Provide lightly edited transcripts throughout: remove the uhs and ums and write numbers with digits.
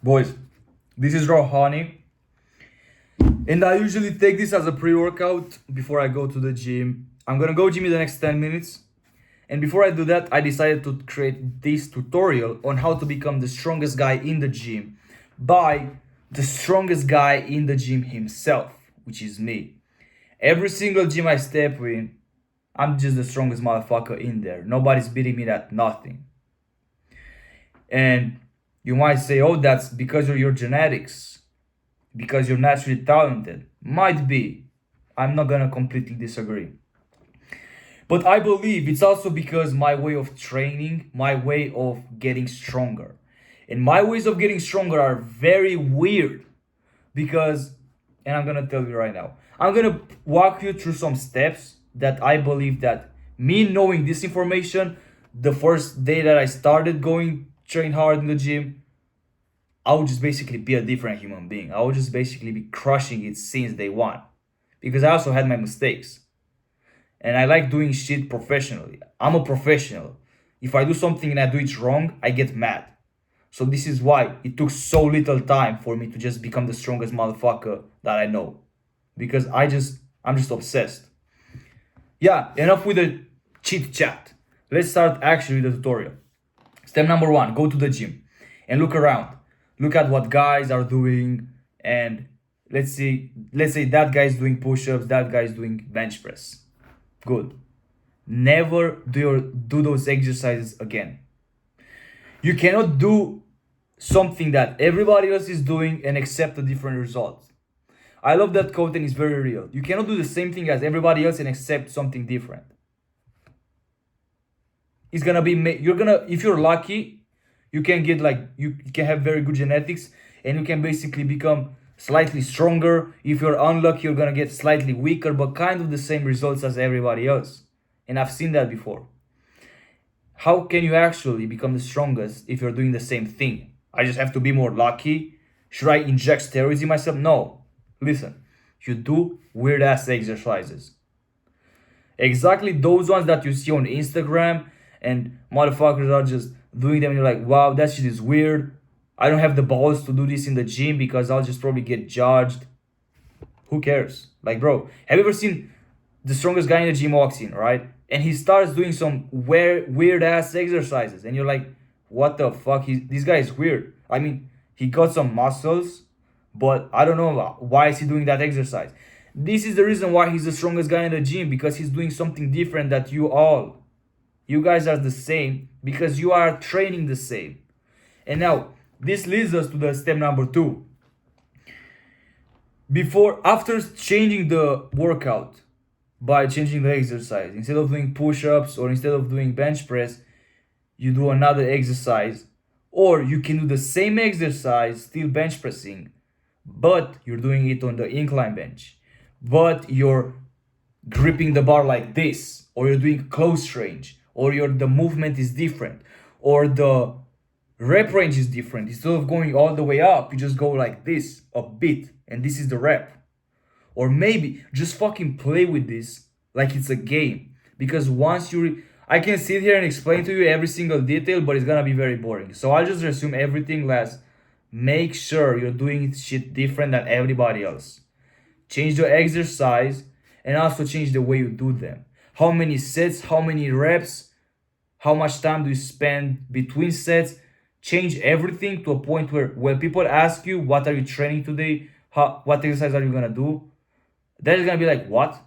Boys, this is raw honey, and I usually take this as a pre-workout before I go to the gym. I'm gonna go gym in the next 10 minutes, and before I do that, I decided to create this tutorial on how to become the strongest guy in the gym by the strongest guy in the gym himself, which is me. Every single gym I step in, I'm just the strongest motherfucker in there. Nobody's beating me at nothing. And you might say, oh, that's because of your genetics, because you're naturally talented. Might be. I'm not gonna completely disagree. But I believe it's also because my way of training, my way of getting stronger. And my ways of getting stronger are very weird because, and I'm gonna tell you right now, I'm gonna walk you through some steps that I believe that me knowing this information, the first day that I started going train hard in the gym, I would just basically be a different human being. I would just basically be crushing it since day one. Because I also had my mistakes. And I like doing shit professionally. I'm a professional. If I do something and I do it wrong, I get mad. So this is why it took so little time for me to just become the strongest motherfucker that I know. Because I'm just obsessed. Yeah, enough with the chit chat. Let's start actually the tutorial. Step number one, go to the gym and look around. Look at what guys are doing, and let's say that guy is doing push-ups, that guy is doing bench press. Good. Never do those exercises again. You cannot do something that everybody else is doing and accept a different result. I love that quote and it's very real. You cannot do the same thing as everybody else and accept something different. It's gonna be if you're lucky, you can get you can have very good genetics and you can basically become slightly stronger. If you're unlucky, you're gonna get slightly weaker, but kind of the same results as everybody else. And I've seen that before. How can you actually become the strongest if you're doing the same thing? I just have to be more lucky. Should I inject steroids in myself? No. Listen, you do weird ass exercises. Exactly those ones that you see on Instagram and motherfuckers are just doing them and you're like, wow, that shit is weird. I don't have the balls to do this in the gym because I'll just probably get judged. Who cares? Like, bro, have you ever seen the strongest guy in the gym walks in, right? And he starts doing some weird ass exercises. And you're like, what the fuck? This guy is weird. I mean, he got some muscles, but I don't know why is he doing that exercise. This is the reason why he's the strongest guy in the gym, because he's doing something different that you guys are the same because you are training the same. And now this leads us to the step number two. After changing the workout by changing the exercise, instead of doing push-ups or instead of doing bench press, you do another exercise, or you can do the same exercise, still bench pressing, but you're doing it on the incline bench, but you're gripping the bar like this, or you're doing close range, or the movement is different, or the rep range is different. Instead of going all the way up, you just go like this a bit, and this is the rep. Or maybe just fucking play with this like it's a game, because I can sit here and explain to you every single detail, but it's gonna be very boring. So I'll just resume everything less. Make sure you're doing shit different than everybody else. Change the exercise and also change the way you do them. How many sets, how many reps, how much time do you spend between sets? Change everything to a point where when people ask you, what are you training today? What exercise are you gonna do? They're gonna be like, what?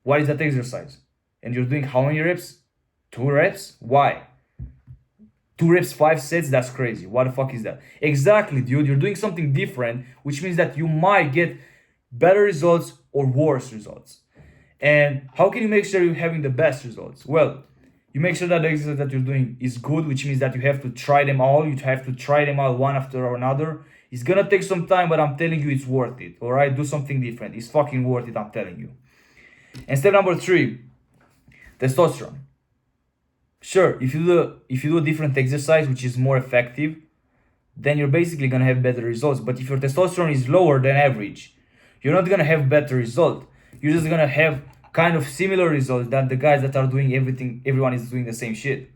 What is that exercise? And you're doing how many reps? 2 reps? Why? 2 reps, 5 sets? That's crazy. What the fuck is that? Exactly, dude. You're doing something different, which means that you might get better results or worse results. And how can you make sure you're having the best results? Well, you make sure that the exercise that you're doing is good, which means that you have to try them all. You have to try them all one after another. It's gonna take some time, but I'm telling you it's worth it. Alright? Do something different. It's fucking worth it, I'm telling you. And step number 3, testosterone. Sure, if you do a different exercise which is more effective, then you're basically gonna have better results. But if your testosterone is lower than average, you're not gonna have better result. You're just gonna have kind of similar results than the guys that are doing everything. Everyone is doing the same shit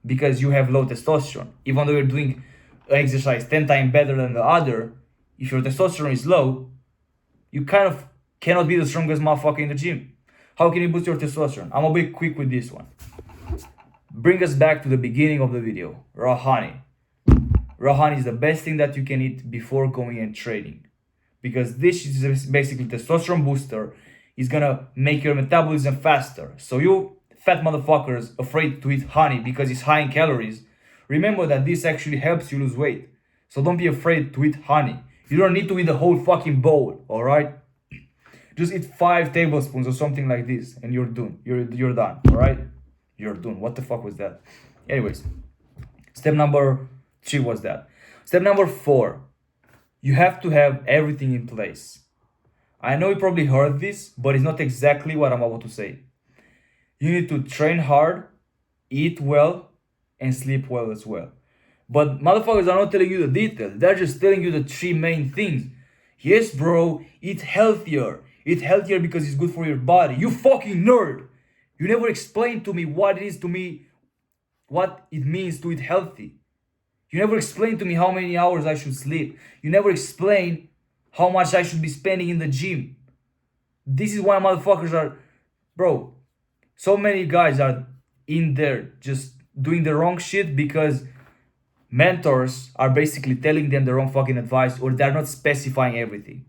because you have low testosterone. Even though you're doing exercise 10 times better than the other, if your testosterone is low, you kind of cannot be the strongest motherfucker in the gym. How can you boost your testosterone? I'm gonna be quick with this one. Bring us back to the beginning of the video. Raw honey. Raw honey is the best thing that you can eat before going and training, because this is basically testosterone booster. Is gonna make your metabolism faster. So you fat motherfuckers afraid to eat honey because it's high in calories, remember that this actually helps you lose weight. So don't be afraid to eat honey. You don't need to eat the whole fucking bowl, all right? Just eat 5 tablespoons or something like this, and you're done. You're done, all right? You're done. What the fuck was that? Anyways, step number 3 was that. Step number 4, you have to have everything in place. I know you probably heard this, but it's not exactly what I'm about to say. You need to train hard, eat well, and sleep well as well. But motherfuckers are not telling you the details. They're just telling you the 3 main things. Yes, bro, eat healthier. Eat healthier because it's good for your body. You fucking nerd. You never explained to me what it means to eat healthy. You never explained to me how many hours I should sleep. You never explained how much I should be spending in the gym. This is why motherfuckers are, bro, so many guys are in there just doing the wrong shit because mentors are basically telling them the wrong fucking advice, or they're not specifying everything.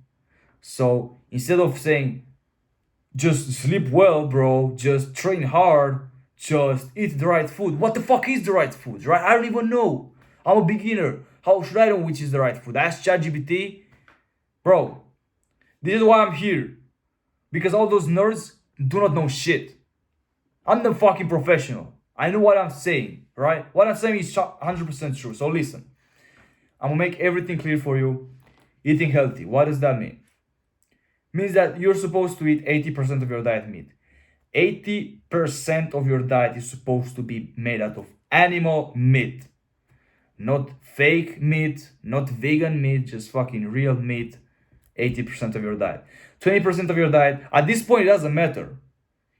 So instead of saying, just sleep well, bro, just train hard, just eat the right food. What the fuck is the right food, right? I don't even know. I'm a beginner. How should I know which is the right food? Ask ChatGPT. Bro, this is why I'm here. Because all those nerds do not know shit. I'm the fucking professional. I know what I'm saying, right? What I'm saying is 100% true. So listen, I'm gonna make everything clear for you. Eating healthy, what does that mean? Means that you're supposed to eat 80% of your diet meat. 80% of your diet is supposed to be made out of animal meat. Not fake meat, not vegan meat, just fucking real meat. 80% of your diet. 20% of your diet, at this point it doesn't matter.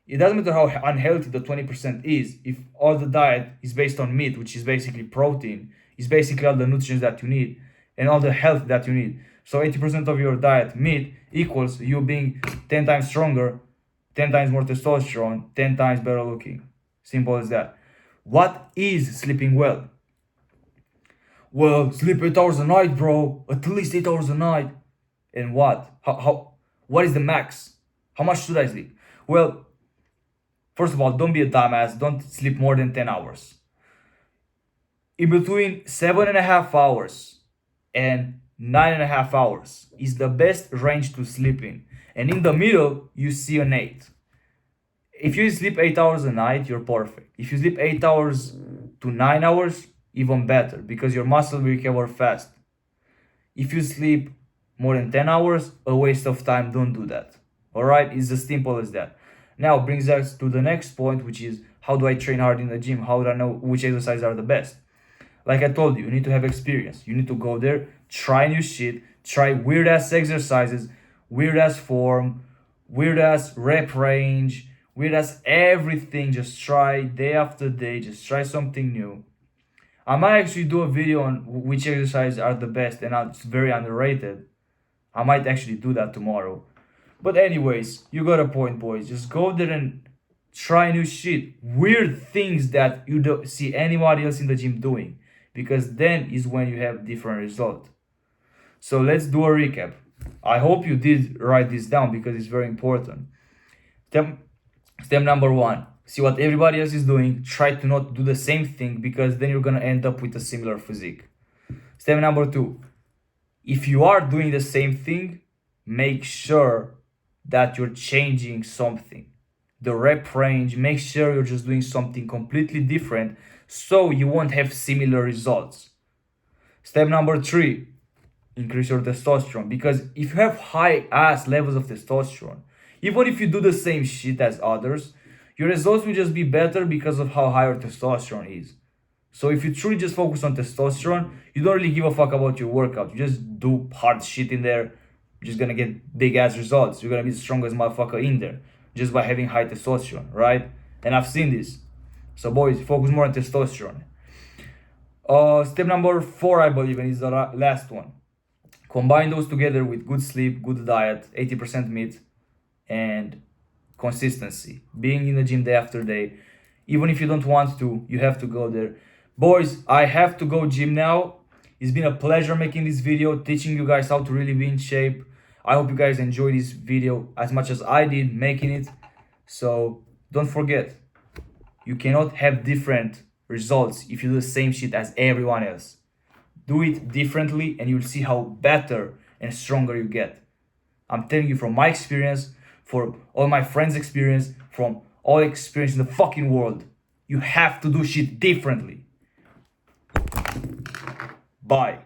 It doesn't matter how unhealthy the 20% is if all the diet is based on meat, which is basically protein, is basically all the nutrients that you need and all the health that you need. So 80% of your diet meat equals you being 10 times stronger, 10 times more testosterone, 10 times better looking. Simple as that. What is sleeping well? Well, sleep 8 hours a night, bro. At least 8 hours a night. And what? What is the max? How much should I sleep? Well, first of all, don't be a dumbass. Don't sleep more than 10 hours. In between 7.5 hours and 9.5 hours is the best range to sleep in. And in the middle, you see an 8. If you sleep 8 hours a night, you're perfect. If you sleep 8 hours to 9 hours, even better, because your muscle will recover fast. If you sleep more than 10 hours, a waste of time. Don't do that. Alright? It's as simple as that. Now brings us to the next point, which is how do I train hard in the gym? How do I know which exercises are the best? Like I told you, you need to have experience. You need to go there, try new shit, try weird ass exercises, weird ass form, weird ass rep range, weird ass everything. Just try day after day, just try something new. I might actually do a video on which exercises are the best and it's very underrated. I might actually do that tomorrow. But anyways, you got a point, boys. Just go there and try new shit. Weird things that you don't see anybody else in the gym doing. Because then is when you have different results. So let's do a recap. I hope you did write this down because it's very important. Step number 1. See what everybody else is doing. Try to not do the same thing because then you're going to end up with a similar physique. Step number 2. If you are doing the same thing, make sure that you're changing something. The rep range, make sure you're just doing something completely different so you won't have similar results. Step number 3, increase your testosterone. Because if you have high ass levels of testosterone, even if you do the same shit as others, your results will just be better because of how high your testosterone is. So if you truly just focus on testosterone, you don't really give a fuck about your workout. You just do hard shit in there. You're just gonna get big ass results. You're gonna be the strongest motherfucker in there just by having high testosterone, right? And I've seen this. So boys, focus more on testosterone. Step number 4, I believe, and is the last one. Combine those together with good sleep, good diet, 80% meat, and consistency. Being in the gym day after day. Even if you don't want to, you have to go there. Boys, I have to go gym now. It's been a pleasure making this video, teaching you guys how to really be in shape. I hope you guys enjoyed this video as much as I did making it. So don't forget, you cannot have different results if you do the same shit as everyone else. Do it differently and you'll see how better and stronger you get. I'm telling you from my experience, from all my friends' experience, from all experience in the fucking world. You have to do shit differently. Bye.